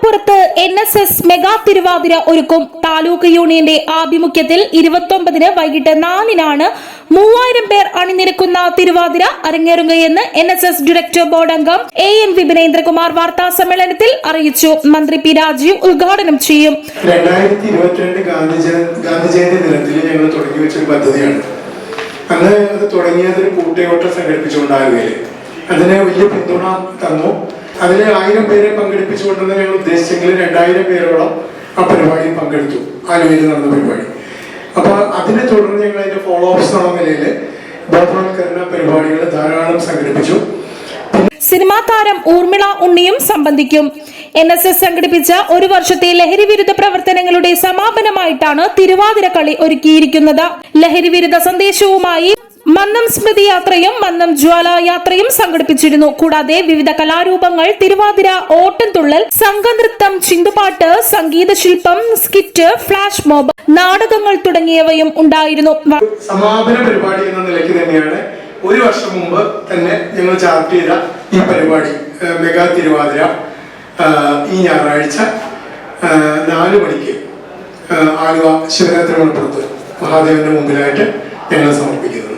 മലപ്പുറത്ത് NSS mega Thiruvathira ഒരുക്കും. താലൂക്ക് യൂണിയന്റെ ആഭിമുഖ്യത്തിൽ 29-ന് വൈകിട്ട് 4-നാണ് 3000 പേർ അണിനിരക്കുന്ന തിരുവാതിര അരങ്ങേറുകയെന്ന് NSS ഡയറക്ടർ ബോർഡ് അംഗം AN വിപിനേന്ദ്രകുമാർ വാർത്താ സമ്മേളനത്തിൽ അറിയിച്ചു. മന്ത്രി P രാജീവ് ഉദ്ഘാടനം ചെയ്യും. 2022 ഗാന്ധി ജയന്തി ദിനത്തിൽ ഞങ്ങൾ തുടങ്ങി വെച്ചൊരു പദ്ധതിയാണ്. അന്ന് അത് തുടങ്ങിയത് ഒരു കൂട്ടയോട്ടം സംഘടിപ്പിച്ചുകൊണ്ടാകുകയില്ലേ, അതിന് വലിയ പിന്തുണ തന്നു. അതിൽ 1000 പേരെ പങ്കെടുപ്പിച്ചുകൊണ്ടെന്ന് ഞങ്ങൾ ഉദ്ദേശിച്ചെങ്കിൽ 2000 പേരോളം ആ പരിപാടിയിൽ പങ്കെടുത്തു. ആലുവയിൽ നടന്ന പരിപാടി. അപ്പൊ അതിനെ തുടർന്ന് ഞങ്ങൾ അതിന്റെ ഫോളോ അപ്സ് എന്ന നിലയിൽ ബോധവൽക്കരണ പരിപാടികൾ ധാരാളം സംഘടിപ്പിച്ചു. സിനിമാ താരം ഊർമിള ഉണ്ണിയും സംബന്ധിക്കും. NSS സംഘടിപ്പിച്ച ഒരു വർഷത്തെ ലഹരി വിരുദ്ധ പ്രവർത്തനങ്ങളുടെ സമാപനമായിട്ടാണ് തിരുവാതിര കളി ഒരുക്കിയിരിക്കുന്നത്. ലഹരി വിരുദ്ധ സന്ദേശവുമായി മന്നം സ്മൃതി യാത്രയും മന്നം ജ്വാല യാത്രയും സംഘടിപ്പിച്ചിരുന്നു. കൂടാതെ വിവിധ കലാരൂപങ്ങൾ തിരുവാതിര, ഓട്ടംതുള്ളൽ, സംഘനൃത്തം, ചിന്തുപാട്ട്, സംഗീത ശില്പം, സ്കിറ്റ്, ഫ്ലാഷ് മോബ്, നാടകങ്ങൾ തുടങ്ങിയവയും ഉണ്ടായിരുന്നു. സമാപന പരിപാടി എന്ന നിലയ്ക്ക് തന്നെയാണ് ഒരു വർഷം മുമ്പ് തന്നെ ഞങ്ങൾ ചാർട്ട് ചെയ്ത ഈ പരിപാടി മെഗാ തിരുവാതിര ഈ ഞായറാഴ്ച 4 മണിക്ക് ആലുവ ശിവരാത്രിമണപ്പുറത്ത് മഹാദേവന്റെ മുമ്പിലായിട്ട് ഞങ്ങൾ സമർപ്പിക്കുന്നത്.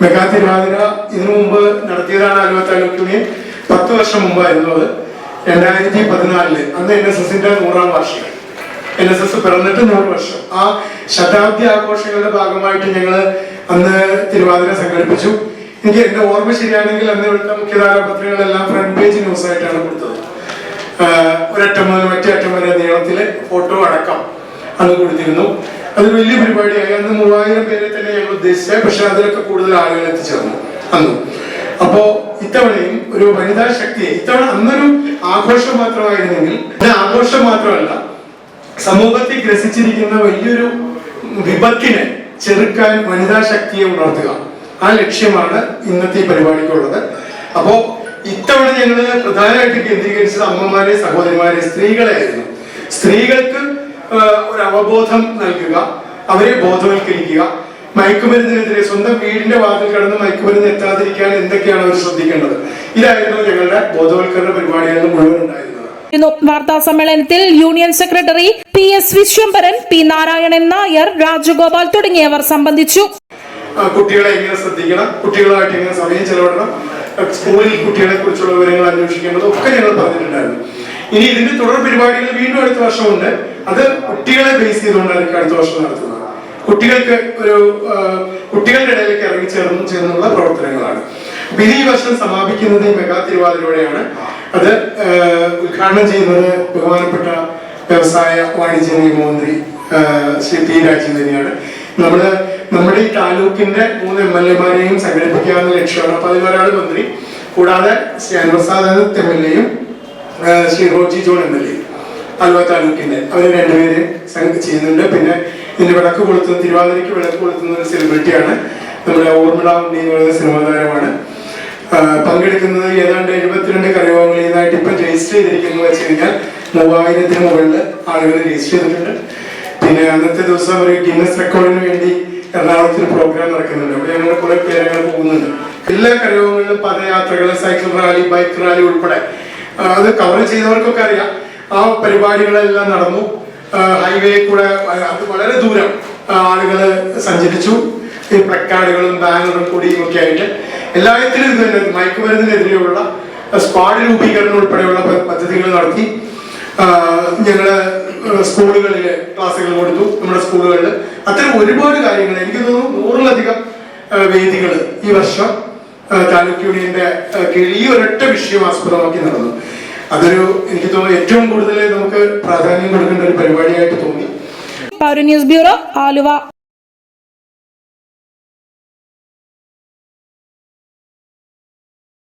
മെഗാ തിരുവാതിര ഇതിനു മുമ്പ് നടത്തിയതാണ് ആലുവ താലൂക്ക് യൂണിയൻ. 10 വർഷം മുമ്പായിരുന്നു അത്. 2014 അന്ന് NSSന്റെ 100ാം വാർഷികം. NSS പിറന്നിട്ട് 100 വർഷം. ആ ശതാബ്ദി ആഘോഷങ്ങളുടെ ഭാഗമായിട്ട് ഞങ്ങൾ അന്ന് തിരുവാതിര സംഘടിപ്പിച്ചു. എനിക്ക് എന്റെ ഓർമ്മ ശരിയാണെങ്കിൽ അന്ന് ഇവിടുത്തെ മുഖ്യധാര പത്രങ്ങളെല്ലാം ഫ്രണ്ട് പേജ് ന്യൂസ് ആയിട്ടാണ് കൊടുത്തത്. ഒരറ്റം മുതൽ മറ്റേ അറ്റം വരെ നീളത്തില് ഫോട്ടോ അടക്കം അന്ന് കൊടുത്തിരുന്നു. അത് വലിയ പരിപാടിയായി. അന്ന് 3000 പേരെ തന്നെ ഞങ്ങൾ ഉദ്ദേശിച്ചത്. പക്ഷെ അതിലൊക്കെ കൂടുതൽ ആളുകൾ എത്തിച്ചേർന്നു അന്നും. അപ്പോ ഇത്തവണയും ഒരു വനിതാ ശക്തിയെ, ഇത്തവണ അന്നൊരു ആഘോഷം മാത്രമായിരുന്നെങ്കിൽ ആഘോഷം മാത്രമല്ല, സമൂഹത്തിൽ ഗ്രസിച്ചിരിക്കുന്ന വലിയൊരു വിപത്തിനെ ചെറുക്കാൻ വനിതാ ശക്തിയെ ഉണർത്തുക, ആ ലക്ഷ്യമാണ് ഇന്നത്തെ ഈ പരിപാടിക്കുള്ളത്. അപ്പോ ഇത്തവണ ഞങ്ങള് പ്രധാനമായിട്ട് കേന്ദ്രീകരിച്ചത് അമ്മമാരെ, സഹോദരിമാരെ, സ്ത്രീകളെ ആയിരുന്നു. സ്ത്രീകൾക്ക് ഒരു അവബോധം നൽകുക, അവരെ ബോധവൽക്കരിക്കുക, മയക്കുമരുന്നിനെതിരെ സ്വന്തം വീടിന്റെ വാതിൽ കടന്ന് മയക്കുമരുന്ന് എത്താതിരിക്കാൻ എന്തൊക്കെയാണ് അവർ ശ്രദ്ധിക്കേണ്ടത്, ഇതായിരുന്നു ഞങ്ങളുടെ ബോധവൽക്കരണ പരിപാടികളിൽ മുഴുവൻ ഉണ്ടായിരുന്നത്. വാർത്താ സമ്മേളനത്തിൽ union secretary PS Viswambharan, P Narayanan Nair, Rajagopal തുടങ്ങിയവർ സംബന്ധിച്ചു. കുട്ടികളെ എങ്ങനെ ശ്രദ്ധിക്കണം, കുട്ടികളുമായിട്ട് എങ്ങനെ സമയം ചെലവിടണം, സ്കൂളിൽ കുട്ടികളെ കുറിച്ചുള്ള വിവരങ്ങൾ അന്വേഷിക്കേണ്ടത് ഒക്കെ ഞങ്ങൾ പറഞ്ഞിട്ടുണ്ടായിരുന്നു. ഇനി ഇതിന്റെ തുടർ പരിപാടികൾ വീണ്ടും അടുത്ത വർഷമുണ്ട്. അത് കുട്ടികളെ ബേസ് ചെയ്തുകൊണ്ടായിരിക്കും അടുത്ത വർഷം നടത്തുന്നത്. കുട്ടികൾക്ക് കുട്ടികളുടെ ഇടയിലേക്ക് ഇറങ്ങിച്ചേർന്നുള്ള പ്രവർത്തനങ്ങളാണ്. അപ്പൊ ഈ വർഷം സമാപിക്കുന്നത് ഈ മെഗാ തിരുവാതിരയോടെയാണ്. അത് ഉദ്ഘാടനം ചെയ്യുന്നത് ബഹുമാനപ്പെട്ട വ്യവസായ വാണിജ്യ നിയമമന്ത്രി ശ്രീ P രാജീവ് തന്നെയാണ്. നമ്മുടെ ഈ താലൂക്കിന്റെ 3 MLA-മാരെയും സംഘടിപ്പിക്കാവുന്ന ലക്ഷ്യമാണ്. അപ്പൊ അതിലൊരാൾ മന്ത്രി, കൂടാതെ ശ്രീ അൻവർ MLA-യും ശ്രീ റോജി ജോൺ MLA ആലുവ താലൂക്കിന്റെ, അവർ 2 പേര് ചെയ്യുന്നുണ്ട്. പിന്നെ ഇതിന്റെ വിളക്ക് കൊളുത്തുന്ന, തിരുവാതിരയ്ക്ക് വിളക്ക് കൊളുത്തുന്ന ഒരു സെലിബ്രിറ്റിയാണ് നമ്മുടെ ഊർമിള ഉണ്ണി എന്ന് പറയുന്ന സിനിമാ താരമാണ്. പങ്കെടുക്കുന്നത് ഏതാണ്ട് 72 കരയോഗങ്ങൾ ഇതായിട്ട് ഇപ്പം രജിസ്റ്റർ ചെയ്തിരിക്കുന്നത് വെച്ച് കഴിഞ്ഞാൽ 3000-ന് മുകളിൽ ആളുകൾ രജിസ്റ്റർ ചെയ്തിട്ടുണ്ട്. പിന്നെ അന്നത്തെ ദിവസം ഒരു ഗിന്നസ് റെക്കോർഡിന് വേണ്ടി എറണാകുളത്തിൽ പ്രോഗ്രാം നടക്കുന്നുണ്ട്. അവിടെ ഞങ്ങൾ കുറെ പേരങ്ങൾ പോകുന്നുണ്ട്. എല്ലാ കരയോഗങ്ങളിലും പദയാത്രകൾ, സൈക്കിൾ റാലി, ബൈക്ക് റാലി ഉൾപ്പെടെ അത് കവർ ചെയ്തവർക്കൊക്കെ അറിയാം. ആ പരിപാടികളെല്ലാം നടന്നു. ഹൈവേ കൂടെ അത് വളരെ ദൂരം ആളുകൾ സഞ്ചരിച്ചു. ഈ പ്ലക്കാർഡുകളും ബാനറും കൊടിയും ഒക്കെ ആയിട്ട് എല്ലാത്തിലും ഇത് തന്നെ മയക്കുമരുന്നിനെതിരെയുള്ള സ്ക്വാഡ് രൂപീകരണം ഉൾപ്പെടെയുള്ള പദ്ധതികൾ നടത്തി. ഞങ്ങള് സ്കൂളുകളില് ക്ലാസ്സുകൾ കൊടുത്തു. നമ്മുടെ സ്കൂളുകളിൽ അത്തരം ഒരുപാട് കാര്യങ്ങൾ, എനിക്ക് തോന്നുന്നു 100-ലധികം വേദികൾ ഈ വർഷം താലൂക്ക് യൂണിയന്റെ കീഴിൽ ഈ ഒരൊറ്റ വിഷയം ആസ്പദമാക്കി നടന്നു. അതൊരു എനിക്ക് തോന്നുന്നു ഏറ്റവും കൂടുതൽ നമുക്ക് പ്രാധാന്യം കൊടുക്കേണ്ട ഒരു പരിപാടിയായിട്ട് തോന്നി. പൗര ന്യൂസ് ബ്യൂറോ, ആലുവ.